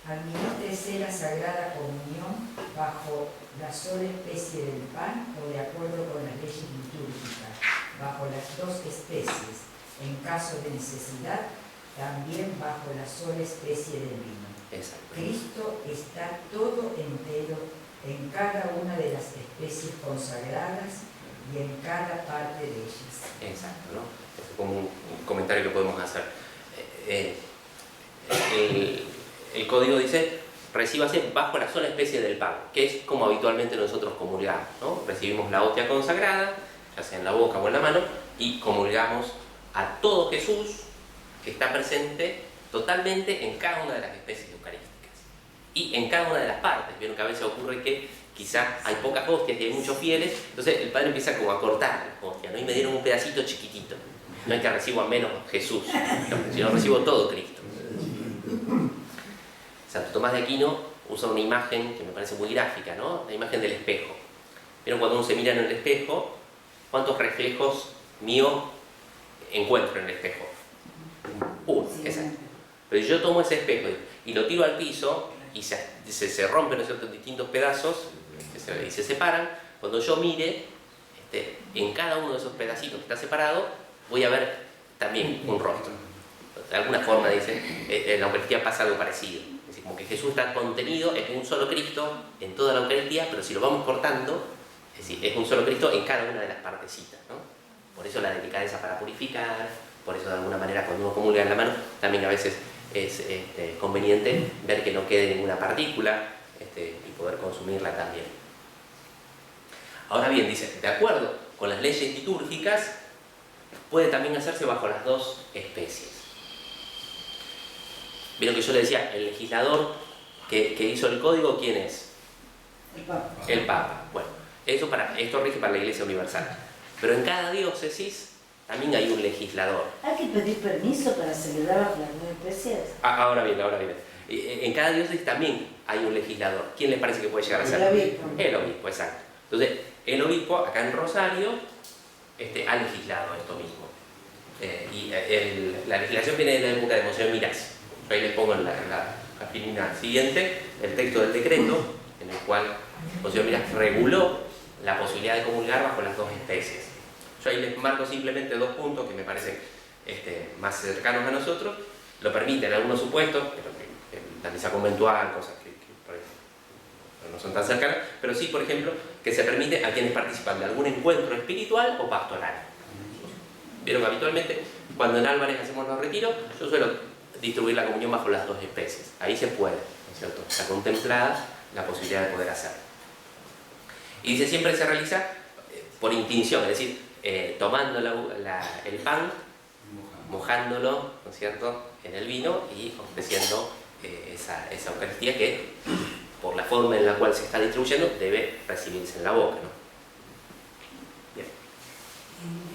Administrese la Sagrada Comunión bajo la sola especie del pan o de acuerdo con las leyes litúrgicas, bajo las 2 especies, en caso de necesidad, también bajo la sola especie del vino. Exacto. Cristo está todo entero en cada una de las especies consagradas y en cada parte de ellas. Exacto, ¿no? Es como un comentario que podemos hacer. El código dice: recíbase bajo la sola especie del pan, que es como habitualmente nosotros comulgamos, ¿no? Recibimos la hostia consagrada, ya sea en la boca o en la mano, y comulgamos a todo Jesús que está presente totalmente en cada una de las especies eucarísticas y en cada una de las partes. Vieron que a veces ocurre que quizá hay pocas hostias y hay muchos fieles, entonces el Padre empieza como a cortar las hostias, ¿no? Y me dieron un pedacito chiquitito. No es que recibo a menos Jesús, sino recibo todo Cristo. Santo Tomás de Aquino usa una imagen que me parece muy gráfica, ¿no? La imagen del espejo. Pero cuando uno se mira en el espejo, ¿cuántos reflejos míos encuentro en el espejo? Uno, exacto. Pero yo tomo ese espejo y lo tiro al piso y se rompen, ¿no es cierto?, en distintos pedazos y se separan. Cuando yo mire, en cada uno de esos pedacitos que está separado, voy a ver también un rostro. De alguna forma, dice, en la Eucaristía pasa algo parecido. Es decir, como que Jesús está contenido en un solo Cristo en toda la Eucaristía, pero si lo vamos cortando, es decir, es un solo Cristo en cada una de las partecitas, ¿no? Por eso la delicadeza para purificar, por eso de alguna manera cuando uno comulga en la mano, también a veces es conveniente ver que no quede ninguna partícula y poder consumirla también. Ahora bien, dice, de acuerdo con las leyes litúrgicas, puede también hacerse bajo las dos especies. Vieron que yo le decía, el legislador que hizo el código, ¿quién es? El Papa. El Papa. Bueno, esto rige para la Iglesia Universal. Pero en cada diócesis también hay un legislador. ¿Hay que pedir permiso para celebrar bajo las dos especies? Ahora bien. En cada diócesis también hay un legislador. ¿Quién les parece que puede llegar a ser? El obispo. El obispo, exacto. Entonces, el obispo, acá en Rosario, ha legislado esto mismo. La legislación viene de la época de Monseñor Mirás. Yo ahí les pongo en la filina siguiente el texto del decreto, en el cual Monseñor Mirás reguló la posibilidad de comulgar bajo las dos especies. Yo ahí les marco simplemente 2 puntos que me parecen más cercanos a nosotros. Lo permiten en algunos supuestos, pero la misa conventual, cosas que por ahí no son tan cercanas, pero sí, por ejemplo, que se permite a quienes participan de algún encuentro espiritual o pastoral. Vieron que habitualmente, cuando en Álvarez hacemos los retiros, yo suelo distribuir la comunión bajo las dos especies. Ahí se puede, ¿no es cierto? Está contemplada la posibilidad de poder hacerlo. Y dice, siempre se realiza por intinción, es decir, tomando el pan, mojándolo, ¿no es cierto?, en el vino y ofreciendo esa Eucaristía que, por la forma en la cual se está distribuyendo, debe recibirse en la boca, ¿no? Bien.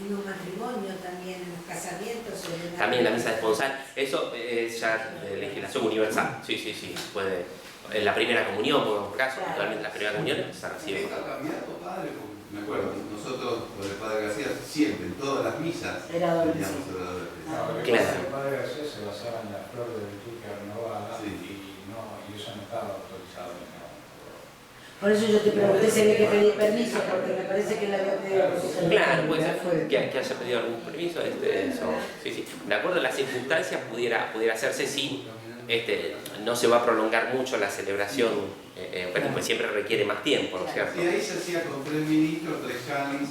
En los matrimonios también, en los casamientos. También la misa esponsal, eso es ya de legislación universal. Sí, puede. En la primera comunión, por caso, actualmente la primera comunión se recibe. Está cambiando, padre, porque me acuerdo, nosotros con el Padre García siempre, en todas las misas, teníamos oradores. Claro. El Padre García se basaba en la flor de liturgia renovada y eso no estaba autorizado. Por eso yo te pregunté si había que pedir permiso, porque me parece que él había pedido permiso. Claro, puede ser que haya pedido algún permiso. Sí. De acuerdo a las circunstancias pudiera hacerse si no se va a prolongar mucho la celebración, pues siempre requiere más tiempo, ¿no es cierto? Y ahí se hacía con 3 ministros, 3 cáliz,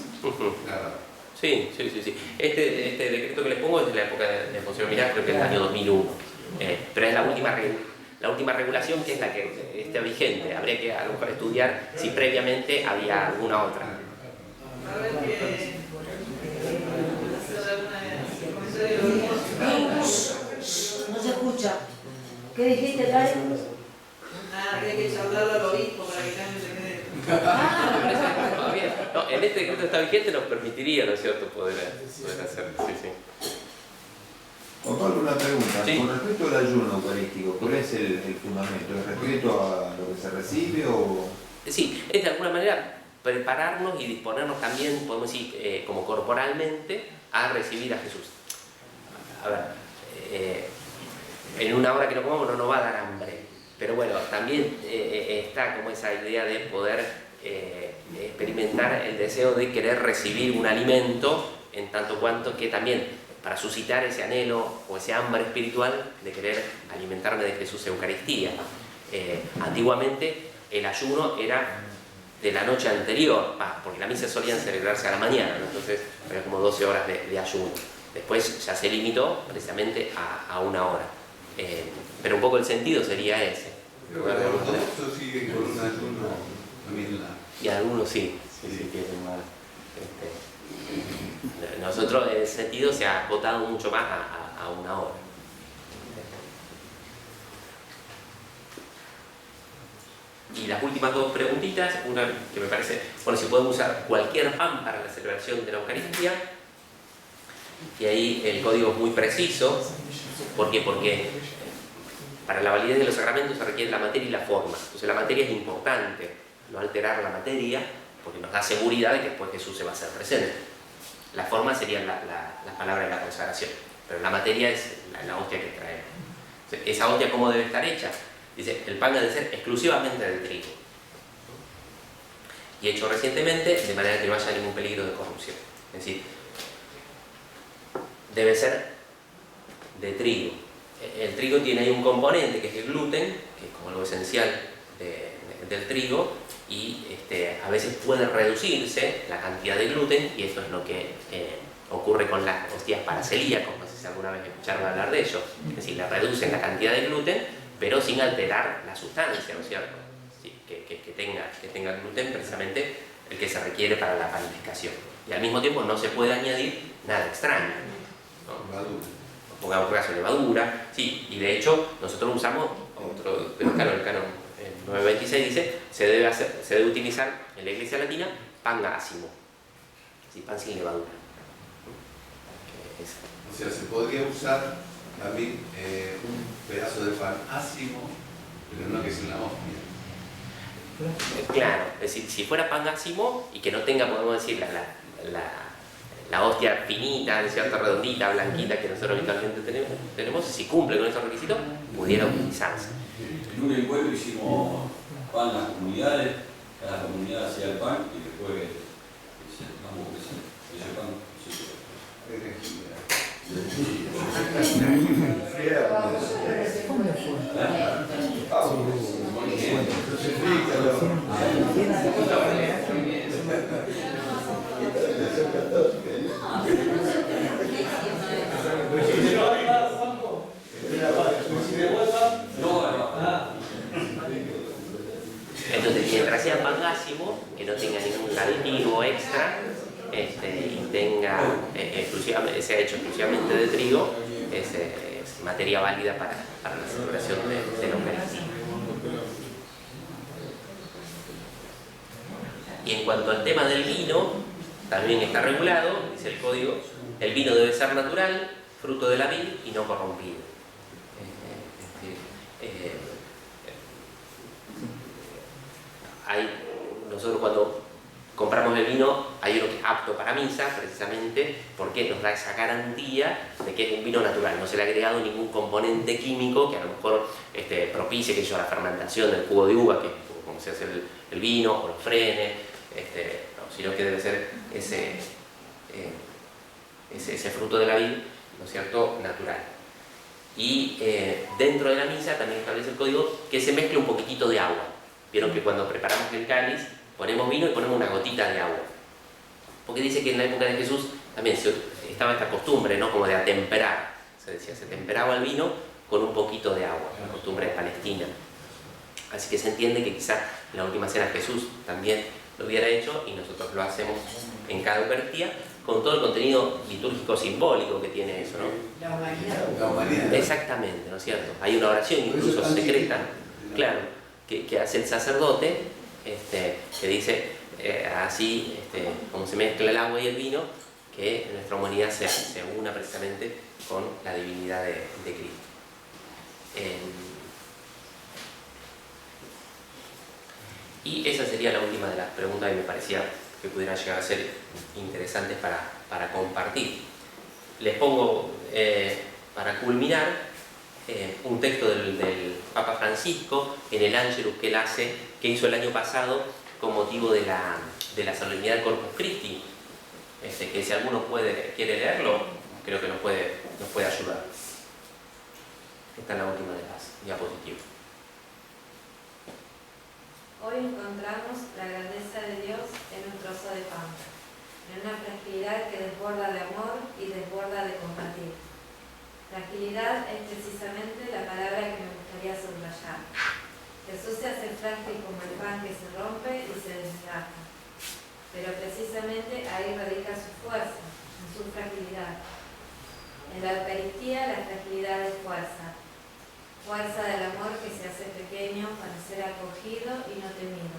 claro. Sí. Este decreto que les pongo es de la época de Monseñor Mirás, creo que es del año 2001. Pero es la última regulación que es la que está vigente. Habría que a lo mejor estudiar si previamente había alguna otra. A ver qué. No se escucha. ¿Qué dijiste, Lai? Nada, habría que charlarlo al obispo para que cambie de decreto. Me parece que todavía. No, en este decreto está vigente nos permitiría, ¿no es cierto?, poder hacerlo. Sí. Juan Pablo, una pregunta. Sí. Con respecto al ayuno eucarístico, ¿cuál es el fundamento? ¿Es respeto a lo que se recibe o...? Sí, es de alguna manera prepararnos y disponernos también, podemos decir, como corporalmente, a recibir a Jesús. A ver, en una hora que no comamos no nos va a dar hambre, pero bueno, también está como esa idea de poder experimentar el deseo de querer recibir un alimento, en tanto cuanto que también para suscitar ese anhelo o ese hambre espiritual de querer alimentarme de Jesús Eucaristía. Antiguamente el ayuno era de la noche anterior, porque la misa solían celebrarse a la mañana, ¿no? Entonces había como 12 horas de ayuno. Después ya se limitó precisamente a 1 hora. Pero un poco el sentido sería ese. Pero los ortodoxos siguen con un ayuno también y algunos sí tienen más. Nosotros en ese sentido se ha acotado mucho más a 1 hora. Y las últimas 2 preguntitas, una que me parece, bueno, si podemos usar cualquier pan para la celebración de la Eucaristía, y ahí el código es muy preciso. ¿Por qué? Porque para la validez de los sacramentos se requiere la materia y la forma. Entonces la materia es importante, no alterar la materia, porque nos da seguridad de que después Jesús se va a hacer presente. La forma serían las palabras de la consagración, pero la materia es la hostia que traemos. Entonces, ¿esa hostia cómo debe estar hecha? Dice, el pan debe ser exclusivamente de trigo y hecho recientemente, de manera que no haya ningún peligro de corrupción. Es decir, debe ser de trigo. El trigo tiene ahí un componente que es el gluten, que es como algo esencial del trigo, y a veces puede reducirse la cantidad de gluten, y esto es lo que ocurre con las hostias para celíacos. No sé si alguna vez escucharon hablar de ello. Es decir, le reducen la cantidad de gluten, pero sin alterar la sustancia, ¿no es cierto? Sí, que tenga gluten, precisamente el que se requiere para la panificación. Y al mismo tiempo no se puede añadir nada extraño, ¿no? Levadura. Pongamos por caso levadura, sí, y de hecho nosotros usamos otro de los cánones, el canon 926 dice, se debe utilizar en la Iglesia Latina pan ácimo, ¿sí? Pan sin levadura. O sea, se podría usar también un pedazo de pan ácimo, pero no que sea una hostia. Claro, es decir, si fuera pan ácimo y que no tenga, podemos decir, la hostia finita, cierta redondita, blanquita que nosotros habitualmente tenemos, si cumple con esos requisitos, pudiera utilizarse. En un encuentro hicimos pan en las comunidades, cada comunidad hacía el pan y después vamos a ese pan. Entonces, mientras sea pan ácimo, que no tenga ningún aditivo extra, y sea hecho exclusivamente de trigo, es materia válida para la celebración de la Eucaristía. Y en cuanto al tema del vino, también está regulado, dice el código, el vino debe ser natural, fruto de la vid y no corrompido. Nosotros cuando compramos el vino, hay uno que es apto para misa, precisamente porque nos da esa garantía de que es un vino natural. No se le ha agregado ningún componente químico que a lo mejor propicie que la fermentación del jugo de uva, que es como se hace el vino, o lo frene, no, sino que debe ser ese fruto de la vid, ¿no es cierto?, natural. Y dentro de la misa también establece el código que se mezcle un poquitito de agua. Vieron que cuando preparamos el cáliz ponemos vino y ponemos una gotita de agua, porque dice que en la época de Jesús también estaba esta costumbre, ¿no?, como de atemperar. Se decía, se temperaba el vino con un poquito de agua, la costumbre de Palestina. Así que se entiende que quizá en la última cena Jesús también lo hubiera hecho, y nosotros lo hacemos en cada Eucaristía con todo el contenido litúrgico simbólico que tiene eso, ¿no? La humanidad. Exactamente, ¿no es cierto? Hay una oración incluso secreta, claro, que hace el sacerdote, que dice así, como se mezcla el agua y el vino, que nuestra humanidad se una precisamente con la divinidad de Cristo. Y esa sería la última de las preguntas que me parecía que pudieran llegar a ser interesantes para compartir. Les pongo, para culminar, un texto del Papa Francisco en el Ángelus que él hace, que hizo el año pasado con motivo de la solemnidad del Corpus Christi, que si alguno quiere leerlo, creo que nos puede ayudar. Esta es la última de las diapositivas. Hoy encontramos la grandeza de Dios en un trozo de pan, en una fragilidad que desborda de amor y desborda de compartir. Fragilidad es precisamente la palabra que me gustaría subrayar. Jesús se hace frágil como el pan que se rompe y se desgasta, pero precisamente ahí radica su fuerza, en su fragilidad. En la Eucaristía la fragilidad es fuerza. Fuerza del amor que se hace pequeño para ser acogido y no temido.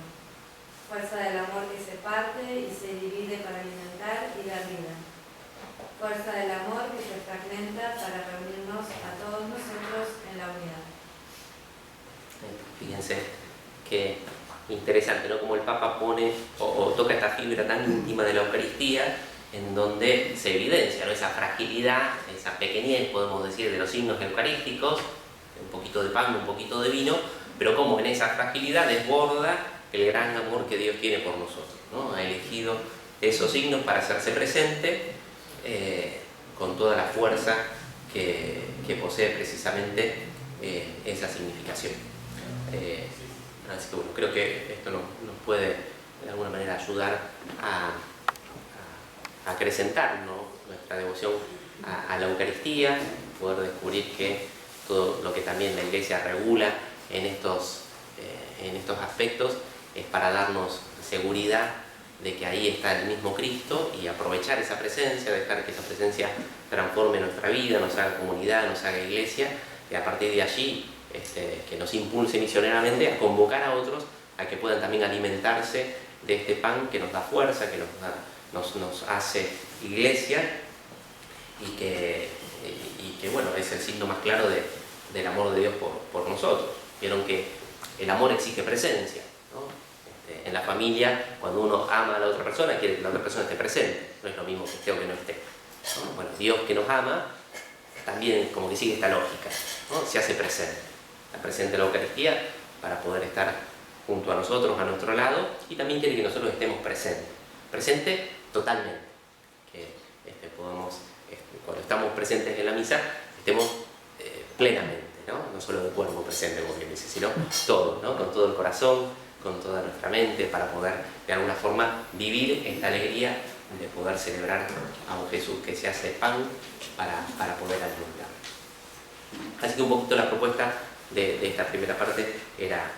Fuerza del amor que se parte y se divide para alimentar y dar vida. Fuerza del amor que se fragmenta para reunirnos a todos nosotros en la unidad. Fíjense qué interesante, ¿no? Como el Papa pone o toca esta fibra tan íntima de la Eucaristía, en donde se evidencia, ¿no?, esa fragilidad, esa pequeñez, podemos decir, de los signos eucarísticos, un poquito de pan, un poquito de vino, pero como en esa fragilidad desborda el gran amor que Dios tiene por nosotros, ¿no? Ha elegido esos signos para hacerse presente con toda la fuerza que posee precisamente esa significación. Así que bueno, creo que esto nos puede de alguna manera ayudar a acrecentar, ¿no?, nuestra devoción a la Eucaristía, poder descubrir que todo lo que también la Iglesia regula en estos aspectos es para darnos seguridad de que ahí está el mismo Cristo y aprovechar esa presencia, dejar que esa presencia transforme nuestra vida, nos haga comunidad, nos haga iglesia, y a partir de allí que nos impulse misioneramente a convocar a otros a que puedan también alimentarse de este pan que nos da fuerza, que nos hace iglesia y que bueno, es el signo más claro del amor de Dios por nosotros. Vieron que el amor exige presencia, ¿no? En la familia, cuando uno ama a la otra persona, quiere que la otra persona esté presente, no es lo mismo que esté o que no esté, ¿no? Bueno, Dios que nos ama también como que sigue esta lógica, ¿no? Se hace presente, está presente en la Eucaristía para poder estar junto a nosotros, a nuestro lado, y también quiere que nosotros estemos presentes totalmente, que podamos, cuando estamos presentes en la misa, estemos plenamente, ¿no? No solo de cuerpo presente, como quien dice, sino todo, ¿no? Con todo el corazón, con toda nuestra mente, para poder de alguna forma vivir esta alegría de poder celebrar a un Jesús que se hace pan para poder alimentar. Así que un poquito la propuesta de esta primera parte era